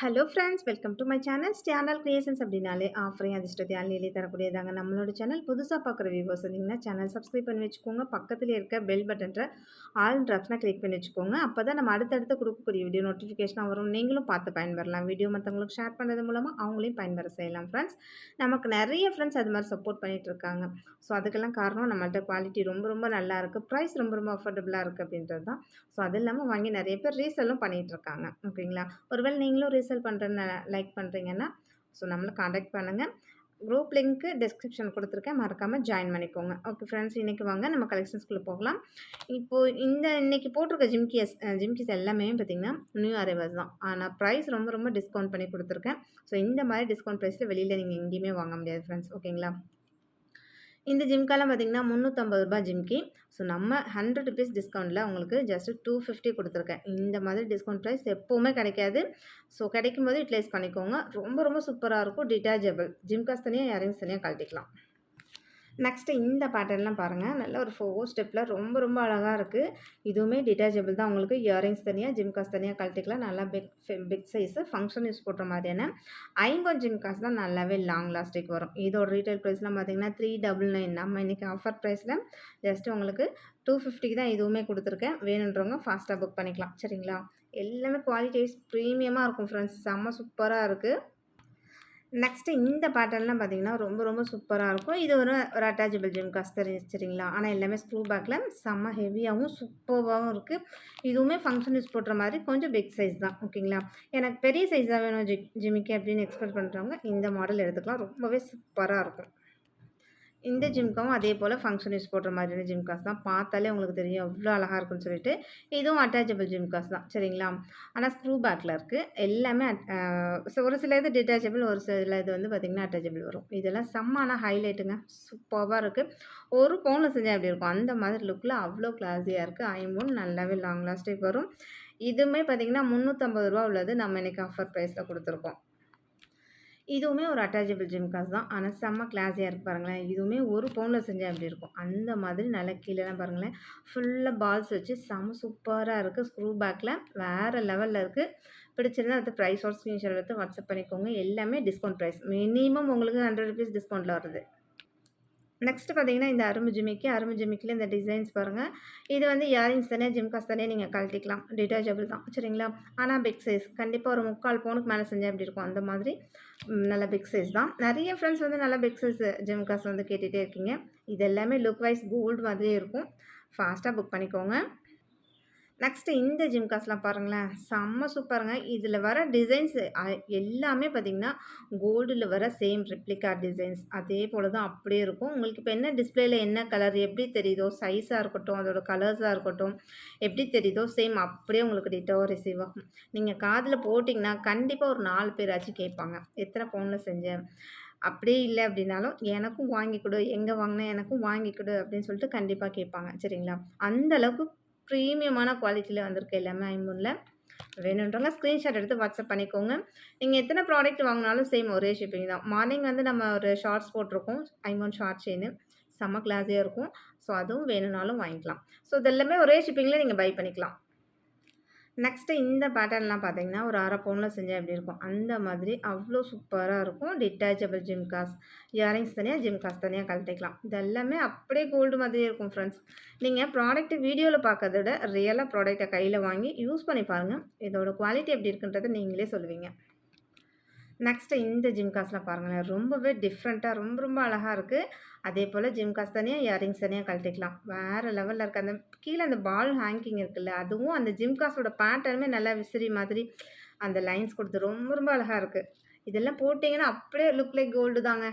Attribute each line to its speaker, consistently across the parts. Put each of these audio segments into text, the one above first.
Speaker 1: Hello friends, welcome to my channel creations அப்படின்னாலே ஆஃபரையும் அதிர்ஷ்டத்தையும் அள்ளி அள்ளி தரக்கூடியதாங்க நம்மளோட சேனல். புதுசாக பார்க்குற வியூவர்ஸ் இருந்தீங்கன்னா சேனல் சப்ஸ்கிரைப் பண்ணி வச்சுக்கோங்க. பக்கத்தில் இருக்க பெல் பட்டன்ற ஆல் ட்ராப்ஸ்னா கிளிக் பண்ணி வச்சுக்கோங்க. அப்போ தான் நம்ம அடுத்தடுத்து கொடுக்கக்கூடிய வீடியோ நோட்டிஃபிகேஷனாக வரும். நீங்களும் பார்த்து பயன்பெறலாம். வீடியோ மற்றவங்களுக்கு ஷேர் பண்ணுறது மூலமாக அவங்களையும் பயன்பெற செய்யலாம். ஃப்ரெண்ட்ஸ், நமக்கு நிறைய ஃப்ரெண்ட்ஸ் அது மாதிரி சப்போர்ட் பண்ணிகிட்டு இருக்காங்க. ஸோ அதுக்கெல்லாம் காரணம் நம்மள்ட்ட குவாலிட்டி ரொம்ப ரொம்ப நல்லா இருக்குது, ப்ரைஸ் ரொம்ப ரொம்ப அஃபோர்டபுளாக இருக்குது அப்படின்றது தான். ஸோ அது இல்லாமல் வாங்கி நிறைய பேர் ரீசெல்லும் பண்ணிகிட்டு இருக்காங்க. ஓகேங்களா? ஒருவேளை நீங்களும் ரீசேல் பண்ணுறேன்னு லைக் பண்ணுறீங்கன்னா ஸோ நம்மளை காண்டாக்ட் பண்ணுங்கள். குரூப் லிங்க்கு டிஸ்கிரிப்ஷன் கொடுத்துருக்கேன், மறக்காமல் ஜாயின் பண்ணிக்கோங்க. ஓகே ஃப்ரெண்ட்ஸ், இன்றைக்கி வாங்க நம்ம கலெக்ஷன்ஸ்குள்ளே போகலாம். இப்போது இன்றைக்கி போட்டிருக்க ஜிம்கிஸ் எல்லாமே பார்த்திங்கன்னா நியூ அரைவல்ஸ் தான். ஆனால் ப்ரைஸ் ரொம்ப ரொம்ப டிஸ்கவுண்ட் பண்ணி கொடுத்துருக்கேன். ஸோ இந்த மாதிரி டிஸ்கவுண்ட் ப்ரைஸில் வெளியில் நீங்கள் எங்கேயுமே வாங்க முடியாது ஃப்ரெண்ட்ஸ். ஓகேங்களா? இந்த ஜிம்காலாம் பார்த்திங்கன்னா ரூ. 350 ஜிம்கி. ஸோ நம்ம ₹100 டிஸ்கவுண்ட்டில் உங்களுக்கு ஜஸ்ட்டு 250 கொடுத்துருக்கேன். இந்த மாதிரி டிஸ்கவுண்ட் ப்ரைஸ் எப்போவுமே கிடைக்காது. ஸோ கிடைக்கும்போது யூட்டிலைஸ் பண்ணிக்கோங்க. ரொம்ப ரொம்ப சூப்பராக இருக்கும். டிட்டாச்சபிள் ஜிம்காஸ் தனியாக, இயரிங்ஸ் தனியாக கழட்டிக்கலாம். நெக்ஸ்ட்டு இந்த பேட்டர்ன்லாம் பாருங்கள், நல்ல ஒரு 4 ஸ்டெப்பில் ரொம்ப ரொம்ப அழகாக இருக்குது. இதுவுமே டிட்டாச்சபிள் தான். உங்களுக்கு இயரிங்ஸ் தனியாக, ஜிம்காஸ் தனியாக கழட்டிக்கலாம். நல்லா பிக் சைஸு ஃபங்க்ஷன் யூஸ் போடுற மாதிரியான ஐம்பொன் ஜிம்காஸ் தான் நல்லாவே லாங் லாஸ்டிக் வரும். இதோட ரீட்டைல் ப்ரைஸ்லாம் பார்த்திங்கன்னா 399. நம்ம இன்றைக்கி ஆஃபர் ப்ரைஸில் ஜஸ்ட்டு உங்களுக்கு 250 தான் இதுவுமே கொடுத்துருக்கேன். வேணுன்றவங்க ஃபாஸ்ட்டாக புக் பண்ணிக்கலாம். சரிங்களா? எல்லாமே குவாலிட்டி வைஸ் ப்ரீமியமாக இருக்கும் ஃப்ரெண்ட்ஸ். செம்ம சூப்பராக இருக்குது. நெக்ஸ்ட்டு இந்த பேட்டர்ன்லாம் பார்த்திங்கன்னா ரொம்ப ரொம்ப சூப்பராக இருக்கும். இது ஒரு அட்டாச்சபிள் ஜிம்காஸ் சரிங்களா? ஆனால் எல்லாமே ஸ்க்ரூ பேக்கில் செம்ம ஹெவியாகவும் சூப்பராகவும் இருக்குது. இதுவுமே ஃபங்க்ஷன் யூஸ் போடுற மாதிரி கொஞ்சம் பிக் சைஸ் தான். ஓகேங்களா? எனக்கு பெரிய சைஸாக வேணும் ஜிமிக்கி அப்படின்னு எக்ஸ்பெக்ட் பண்ணுறவங்க இந்த மாடல் எடுத்துக்கலாம். ரொம்பவே சூப்பராக இருக்கும். இந்த ஜிம்காவும் அதே போல் ஃபங்க்ஷன் யூஸ் போடுற மாதிரியான ஜிம்காஸ் தான். பார்த்தாலே உங்களுக்கு தெரியும் எவ்வளோ அழகாக இருக்குன்னு சொல்லிட்டு. இதுவும் அட்டாச்சபிள் ஜிம்காஸ் தான். சரிங்களா? ஆனால் ஸ்க்ரூ பேக்கில் இருக்குது. எல்லாமே ஒரு சில இது டிட்டாச்சபிள், ஒரு சில இது வந்து பார்த்திங்கன்னா அட்டாச்சபிள் வரும். இதெல்லாம் செம்மான ஹைலைட்டுங்க. சூப்பராக இருக்குது. ஒரு பவுனில் செஞ்சால் எப்படி இருக்கும் அந்த மாதிரி லுக்கில் அவ்வளோ கிளாஸியாக இருக்குது. ஐம்பொன் நல்லாவே லாங் லாஸ்டிக் வரும். இதுவுமே பார்த்திங்கன்னா ரூ. 350 உள்ளது நம்ம இன்றைக்கி ஆஃபர் ப்ரைஸில் கொடுத்துருக்கோம். இதுவுமே ஒரு அட்டாச்சபிள் ஜிம்காஸ் தான். ஆனால் செம்ம கிளாஸியாக இருக்குது பாருங்களேன். இதுவுமே ஒரு பவுனில் செஞ்சால் எப்படி இருக்கும் அந்த மாதிரி நல்லா கீழேலாம் பாருங்களேன், ஃபுல்லாக பால்ஸ் வச்சு செம்ம சூப்பராக இருக்குது. ஸ்க்ரூ பேக்கில் வேறு லெவலில் இருக்குது. பிடிச்சிருந்தா அடுத்து ப்ரைஸோட ஸ்க்ரீன்ஷாட் எடுத்து வாட்ஸ்அப் பண்ணிக்கோங்க. எல்லாமே டிஸ்கவுண்ட் ப்ரைஸ். மினிமம் உங்களுக்கு ₹100 டிஸ்கவுண்ட்டில் வருது. நெக்ஸ்ட்டு பார்த்தீங்கன்னா இந்த அரும்பு ஜிமிக்கில் இந்த டிசைன்ஸ் பாருங்கள். இது வந்து இயரிங்ஸ் தனியாக, ஜிம்காஸ் தனியாக நீங்கள் கழட்டிக்கலாம். டிட்டாச்சபிள் தான். சரிங்களா? ஆனால் பிக் சைஸ் கண்டிப்பாக ஒரு 3/4 பவுனுக்கு மேலே செஞ்சால் எப்படி இருக்கும் அந்த மாதிரி நல்ல பிக் சைஸ் தான். நிறைய ஃப்ரெண்ட்ஸ் வந்து நல்லா பிக் சைஸ் ஜிம்காஸ் வந்து கேட்டுகிட்டே இருக்கீங்க. இது எல்லாமே லுக் வைஸ் கோல்டு மாதிரியே இருக்கும். ஃபாஸ்ட்டாக புக் பண்ணிக்கோங்க. நெக்ஸ்ட்டு இந்த ஜிம்காஸ்லாம் பாருங்களேன், செம்ம சூப்பருங்க. இதில் வர டிசைன்ஸ் எல்லாமே பார்த்திங்கன்னா கோல்டில் வர சேம் ரெப்ளிகா டிசைன்ஸ் அதே போல் தான் அப்படியே இருக்கும். உங்களுக்கு இப்போ என்ன டிஸ்பிளேயில் என்ன கலர் எப்படி தெரியுதோ, சைஸாக இருக்கட்டும், அதோட கலர்ஸாக இருக்கட்டும், எப்படி தெரியுதோ சேம் அப்படியே உங்களுக்கு டிட்டோவாக ரிசீவ் ஆகும். நீங்கள் காதில் போட்டிங்கன்னா கண்டிப்பாக ஒரு 4 பேராச்சும் கேட்பாங்க, எத்தனை பவுனில் செஞ்சேன். அப்படியே இல்லை அப்படின்னாலும் எனக்கும் வாங்கி கொடு, எங்கே வாங்கினேன் எனக்கும் வாங்கி கொடு அப்படின்னு சொல்லிட்டு கண்டிப்பாக கேட்பாங்க. சரிங்களா? அந்தளவுக்கு ப்ரீமியமான குவாலிட்டியில் வந்திருக்கு எல்லாமே ஐம்பொனில். வேணுன்றவங்க ஸ்க்ரீன்ஷாட் எடுத்து வாட்ஸ்அப் பண்ணிக்கோங்க. நீங்கள் எத்தனை ப்ராடக்ட் வாங்கினாலும் சேம் ஒரே ஷிப்பிங் தான். மார்னிங் வந்து நம்ம ஒரு ஷார்ட்ஸ் போட்டிருக்கோம், ஐம்பொன் ஷார்ட் செயினு செம்ம கிளாஸியாக இருக்கும். ஸோ அதுவும் வேணும்னாலும் வாங்கிக்கலாம். ஸோ இதெல்லாமே ஒரே ஷிப்பிங்கில் நீங்கள் பை பண்ணிக்கலாம். நெக்ஸ்ட்டு இந்த பேட்டர்ன்லாம் பார்த்தீங்கன்னா ஒரு 1/2 பவுனில் செஞ்சால் எப்படி இருக்கும் அந்த மாதிரி அவ்வளோ சூப்பராக இருக்கும். டிட்டாச்சபிள் ஜிம்காஸ், இயரிங்ஸ் தனியாக, ஜிம்காஸ் தனியாக கழட்டிக்கலாம். இது எல்லாமே அப்படியே கோல்டு மாதிரியே இருக்கும் ஃப்ரெண்ட்ஸ். நீங்கள் ப்ராடக்ட்டு வீடியோவில் பார்க்கறத விட ரியலாக ப்ராடக்ட்டை கையில் வாங்கி யூஸ் பண்ணி பாருங்கள். இதோட குவாலிட்டி எப்படி இருக்குன்றதை நீங்களே சொல்லுவீங்க. நெக்ஸ்ட்டு இந்த ஜிம்காஸ்லாம் பாருங்களேன், ரொம்பவே டிஃப்ரெண்ட்டாக ரொம்ப ரொம்ப அழகாக இருக்குது. அதே போல் ஜிம்காஸ் தனியாக, இயரிங்ஸ் தனியாக கழட்டிக்கலாம். வேறு லெவலில் இருக்குது. அந்த கீழே அந்த பால் ஹேங்கிங் இருக்குல்ல, அதுவும் அந்த ஜிம்காஸோட பேட்டர்னுமே நல்லா விசிறி மாதிரி அந்த லைன்ஸ் கொடுத்து ரொம்ப ரொம்ப அழகாக இருக்குது. இதெல்லாம் போட்டிங்கன்னா அப்படியே லுக் லைக் கோல்டு தாங்க.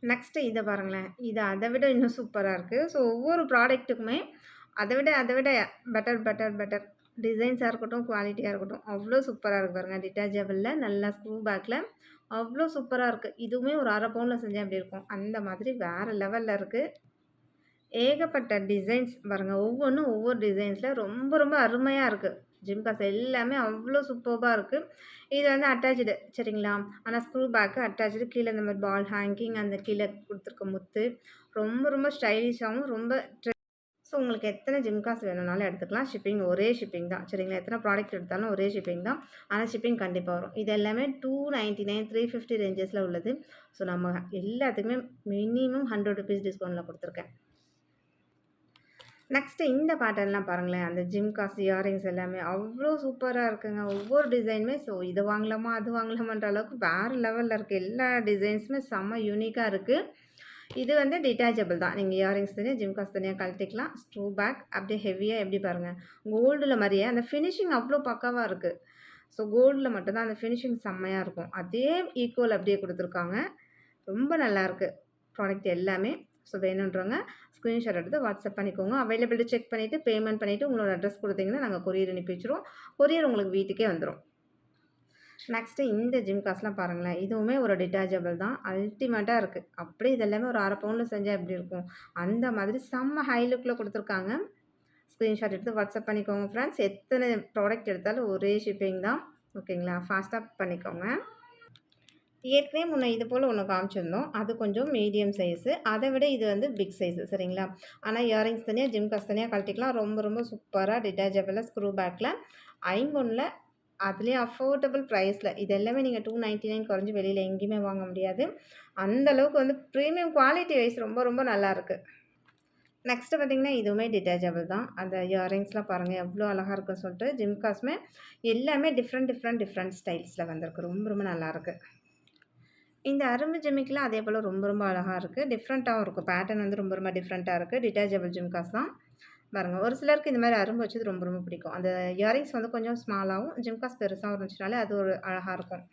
Speaker 1: நெக்ஸ்ட்டு இதை பாருங்களேன், இது அதை விட இன்னும் சூப்பராக இருக்குது. ஸோ ஒவ்வொரு ப்ராடக்ட்டுக்குமே அதை விட பெட்டர் பெட்டர் பெட்டர் டிசைன்ஸாக இருக்கட்டும், குவாலிட்டியாக இருக்கட்டும் அவ்வளோ சூப்பராக இருக்குது பாருங்கள். டிட்டாச்சபிளில் நல்லா ஸ்க்ரூ பேக்கில் அவ்வளோ சூப்பராக இருக்குது. இதுவுமே ஒரு 1/2 பவுனில் செஞ்சால் எப்படி இருக்கும் அந்த மாதிரி வேறு லெவலில் இருக்குது. ஏகப்பட்ட டிசைன்ஸ் பாருங்கள், ஒவ்வொன்றும் ஒவ்வொரு டிசைன்ஸில் ரொம்ப ரொம்ப அருமையாக இருக்குது. ஜிம்காஸ் எல்லாமே அவ்வளோ சூப்பராக இருக்குது. இது வந்து அட்டாச்சு சரிங்களா? ஆனால் ஸ்க்ரூ பேக்கு அட்டாச்சு. கீழே இந்த மாதிரி பால் ஹேங்கிங், அந்த கீழே கொடுத்துருக்க முத்து ரொம்ப ரொம்ப ஸ்டைலிஷாகவும் ரொம்ப ஸோ உங்களுக்கு எத்தனை ஜிம்காஸ் வேணும்னாலும் எடுத்துக்கலாம். ஒரே ஷிப்பிங் தான் சரிங்களா. எத்தனை ப்ராடக்ட் எடுத்தாலும் ஒரே ஷிப்பிங் தான். ஆனால் ஷிப்பிங் கண்டிப்பாக வரும். இது எல்லாமே 299 350 ரேஞ்சஸில் உள்ளது. ஸோ நம்ம எல்லாத்துக்குமே மினிமம் ₹100 டிஸ்கவுண்ட்டில் கொடுத்துருக்கேன். நெக்ஸ்ட்டு இந்த பேட்டர்ன்லாம் பாருங்களேன். அந்த ஜிம்காஸ் இயரிங்ஸ் எல்லாமே அவ்வளோ சூப்பராக இருக்குங்க. ஒவ்வொரு டிசைனுமே ஸோ இது வாங்கலாமா அது வாங்கலாமான்ற அளவுக்கு வேறு லெவலில் இருக்குது. எல்லா டிசைன்ஸுமே செம்ம யூனிக்காக இருக்குது. இது வந்து டிட்டாச்சபிள் தான். நீங்கள் இயரிங்ஸ் தனியாக ஜிம்காஸ் தனியாக கழட்டிக்கலாம். ஸ்க்ரூ பேக் அப்படியே ஹெவியாக எப்படி பாருங்கள். கோல்டில் மாதிரியே அந்த ஃபினிஷிங் அவ்வளோ பக்காவாக இருக்குது. ஸோ கோல்டில் மட்டும்தான் அந்த ஃபினிஷிங் செம்மையாக இருக்கும். அதே ஈக்குவல் அப்படியே கொடுத்துருக்காங்க. ரொம்ப நல்லாயிருக்கு ப்ராடக்ட் எல்லாமே. ஸோ வேணுன்றவங்க ஸ்க்ரீன்ஷாட் எடுத்து வாட்ஸ்அப் பண்ணிக்கோங்க. அவைலபிலிட்டி செக் பண்ணிவிட்டு பேமெண்ட் பண்ணிவிட்டு உங்களோட அட்ரஸ் கொடுத்தீங்கன்னா நாங்கள் கொரியர் அனுப்பி வச்சுருவோம். கொரியர் உங்களுக்கு வீட்டுக்கே வந்துடும். நெக்ஸ்ட்டு இந்த ஜிம்காஸ்லாம் பாருங்களேன். இதுவுமே ஒரு டிட்டாச்சபிள் தான். அல்டிமேட்டாக இருக்குது. அப்படியே இது எல்லாமே ஒரு 1/2 பவுனில் செஞ்சால் எப்படி இருக்கும் அந்த மாதிரி செம்ம ஹை லுக்கில் கொடுத்துருக்காங்க. ஸ்க்ரீன்ஷாட் எடுத்து வாட்ஸ்அப் பண்ணிக்கோங்க ஃப்ரெண்ட்ஸ். எத்தனை ப்ராடக்ட் எடுத்தாலும் ஒரே ஷிப்பிங் தான். ஓகேங்களா, ஃபாஸ்ட்டாக பண்ணிக்கோங்க. ஏற்கனவே முன்ன இது போல் ஒன்று காமிச்சிருந்தோம். அது கொஞ்சம் மீடியம் சைஸு. அதை விட இது வந்து பிக் சைஸு சரிங்களா. ஆனால் இயரிங்ஸ் தனியாக ஜிம்காஸ் தனியாக கழட்டிக்கலாம். ரொம்ப ரொம்ப சூப்பராக டிட்டாச்சபிளில் ஸ்க்ரூ பேக்கில் 5/1ல் அதுலேயும் அஃபோர்டபுள் ப்ரைஸில். இது எல்லாமே நீங்கள் 299 குறைஞ்சி வெளியில் எங்கேயுமே வாங்க முடியாது. அந்தளவுக்கு வந்து ப்ரீமியம் குவாலிட்டி வைஸ் ரொம்ப ரொம்ப நல்லாயிருக்கு. நெக்ஸ்ட்டு பார்த்திங்கன்னா இதுவுமே டிட்டாச்சபிள் தான். அந்த இயரிங்ஸ்லாம் பாருங்கள் எவ்வளோ அழகாக இருக்குன்னு சொல்லிட்டு. ஜிம்காஸுமே எல்லாமே டிஃப்ரெண்ட் ஸ்டைல்ஸில் வந்திருக்கு. ரொம்ப ரொம்ப நல்லாயிருக்கு. இந்த அரும்பு ஜிமிக்கிலாம் அதே போல் ரொம்ப ரொம்ப அழகாக இருக்குது. டிஃப்ரெண்ட்டாகவும் இருக்கும். பேட்டர்ன் வந்து ரொம்ப ரொம்ப டிஃப்ரெண்ட்டாக இருக்குது. டிட்டாச்சபிள் ஜிம்காஸ் தான் பாருங்கள். ஒரு சிலருக்கு இந்த மாதிரி அரும்பு வச்சது ரொம்ப ரொம்ப பிடிக்கும். அந்த இயரிங்ஸ் வந்து கொஞ்சம் ஸ்மாலாகவும் ஜிம்காஸ் பெருசாகவும் இருந்துச்சுனாலே அது ஒரு அழகாக இருக்கும்.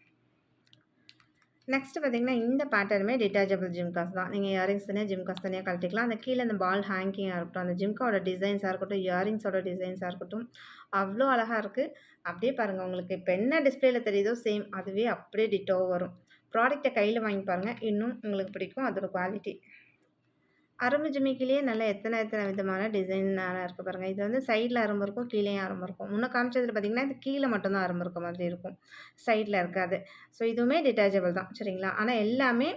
Speaker 1: நெக்ஸ்ட்டு பார்த்திங்கன்னா இந்த பேட்டர்னுமே டிட்டாச்சபிள் ஜிம்காஸ் தான். நீங்கள் இயரிங்ஸ் தனியாக ஜிம்காஸ் தனியாக கழட்டிக்கலாம். அந்த கீழே அந்த பால் ஹேங்கிங்காக இருக்கட்டும், அந்த ஜிம்காவோட டிசைன்ஸாக இருக்கட்டும், இயரிங்ஸோட டிசைன்ஸாக இருக்கட்டும் அவ்வளோ அழகாக இருக்குது. அப்படியே பாருங்கள், உங்களுக்கு இப்போ என்ன டிஸ்பிளேயில் தெரியுதோ சேம் அதுவே அப்படியே டிட்டோ வரும். ப்ராடக்ட்டை கையில் வாங்கி பாருங்கள், இன்னும் உங்களுக்கு பிடிக்கும் அதோட குவாலிட்டி. அரும்பு ஜிமிக்கிலேயே நல்லா எத்தனை விதமான டிசைனாக இருக்குது பாருங்கள். இது வந்து சைடில் அரும்பு இருக்கும், கீழேயும் அரும்பு இருக்கும். முன்ன காமிச்சதில் பார்த்திங்கன்னா இது கீழே மட்டும்தான் அரும்பு இருக்க மாதிரி இருக்கும், சைடில் இருக்காது. ஸோ இதுவுமே டிட்டாச்சபிள் தான் சரிங்களா. ஆனால் எல்லாமே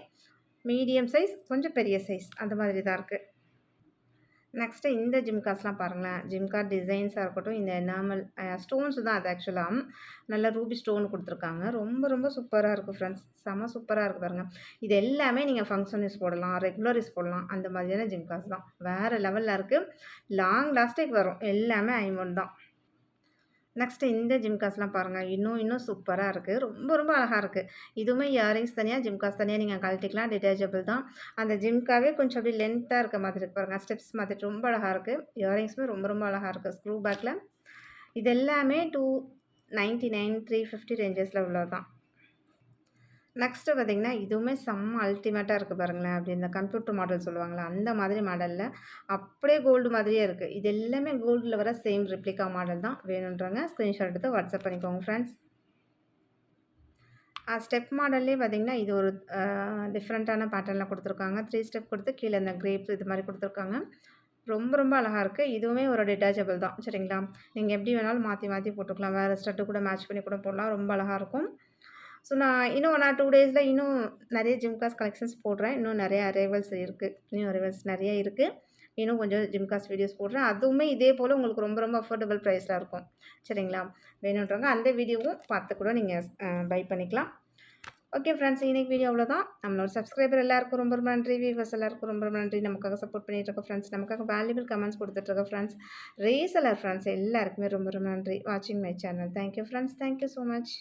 Speaker 1: மீடியம் சைஸ், கொஞ்சம் பெரிய சைஸ் அந்த மாதிரி தான் இருக்குது. நெக்ஸ்ட்டு இந்த ஜிம்காஸ்லாம் பாருங்களேன். ஜிம்கா டிசைன்ஸாக இருக்கட்டும், இந்த எனாமல் ஸ்டோன்ஸ் தான் அது ஆக்சுவலாக. நல்லா ரூபி ஸ்டோன் கொடுத்துருக்காங்க. ரொம்ப ரொம்ப சூப்பராக இருக்குது ஃப்ரெண்ட்ஸ். செம்ம சூப்பராக இருக்குது பாருங்கள். இது எல்லாமே நீங்கள் ஃபங்க்ஷன் யூஸ் போடலாம், ரெகுலர் யூஸ் போடலாம். அந்த மாதிரியான ஜிம்காஸ் தான். வேறு லெவலில் இருக்குது. லாங் லாஸ்ட்டுக்கு வரும். எல்லாமே 5/1 தான். நெக்ஸ்ட்டு இந்த ஜிம்காஸ்லாம் பாருங்கள். இன்னும் சூப்பராக இருக்குது. ரொம்ப ரொம்ப அழகாக இருக்குது. இதுவுமே இயரிங்ஸ் தனியாக ஜிம்காஸ் தனியாக நீங்கள் கழட்டிக்கலாம். டிட்டாச்சபிள் தான். அந்த ஜிம்காவே கொஞ்சம் அப்படியே லென்த்தாக இருக்க மாதிரி இருக்குது பாருங்கள். ஸ்டெப்ஸ் மாதிரி ரொம்ப அழகாக இருக்குது. இயரிங்ஸுமே ரொம்ப ரொம்ப அழகாக இருக்குது. ஸ்க்ரூ பேக்கில் இது எல்லாமே 299 350 ரேஞ்சஸில் உள்ளது தான். நெக்ஸ்ட்டு பார்த்திங்கன்னா இதுவுமே செம்ம அல்டிமேட்டாக இருக்குது பாருங்களேன். அப்படி இந்த கம்ப்யூட்டர் மாடல் சொல்லுவாங்களா அந்த மாதிரி மாடலில் அப்படியே கோல்டு மாதிரியே இருக்குது. இது எல்லாமே கோல்டில் வர சேம் ரெப்ளிகா மாடல் தான். வேணுன்றவங்க ஸ்க்ரீன்ஷாட் எடுத்து வாட்ஸ்அப் பண்ணிக்கோங்க ஃப்ரெண்ட்ஸ். ஸ்டெப் மாடல்லே பார்த்திங்கன்னா இது ஒரு டிஃப்ரெண்ட்டான பேட்டர்னில் கொடுத்துருக்காங்க. 3 ஸ்டெப் கொடுத்து கீழே இந்த கிரேப்ஸ் இது மாதிரி கொடுத்துருக்காங்க. ரொம்ப ரொம்ப அழகாக இருக்குது. இதுவுமே ஒரு டிட்டாச்சபிள் தான் சரிங்களா. நீங்கள் எப்படி வேணாலும் மாற்றி போட்டுக்கலாம். வேறு ஸ்டட்டு கூட மேட்ச் பண்ணி கூட போடலாம். ரொம்ப அழகாக இருக்கும். ஸோ நான் இன்னும் 1 or 2 டேஸில் இன்னும் நிறைய ஜிம்காஸ் கலெக்ஷன்ஸ் போடுறேன். இன்னும் நிறைய அரைவல்ஸ் இருக்குது. இன்னும் அரைவல்ஸ் நிறைய இருக்குது. இன்னும் கொஞ்சம் ஜிம்காஸ் வீடியோஸ் போடுறேன். அதுவுமே இதே போல் உங்களுக்கு ரொம்ப ரொம்ப அஃபோர்டபுள் ப்ரைஸில் இருக்கும் சரிங்களா. வேணுன்றவங்க அந்த வீடியோவும் பார்த்து கூட நீங்கள் பை பண்ணிக்கலாம். ஓகே ஃப்ரெண்ட்ஸ், இன்றைக்கி வீடியோ அவ்வளோதான். நம்மளோட சப்ஸ்கிரைபர் எல்லாருக்கும் ரொம்ப ரொம்ப நன்றி. வியூவர்ஸ் எல்லாருக்கும் ரொம்ப ரொம்ப நன்றி. நமக்காக சப்போர்ட் பண்ணிகிட்டு இருக்க ஃப்ரெண்ட்ஸ், நமக்காக வேல்யூபிள் கமெண்ட்ஸ் கொடுத்துட்ருக்க ஃப்ரெண்ட்ஸ், ரீசெல்லர் ஃப்ரெண்ட்ஸ் எல்லாருக்குமே ரொம்ப ரொம்ப நன்றி. வாட்சிங் my channel. Thank you friends. Thank you so much.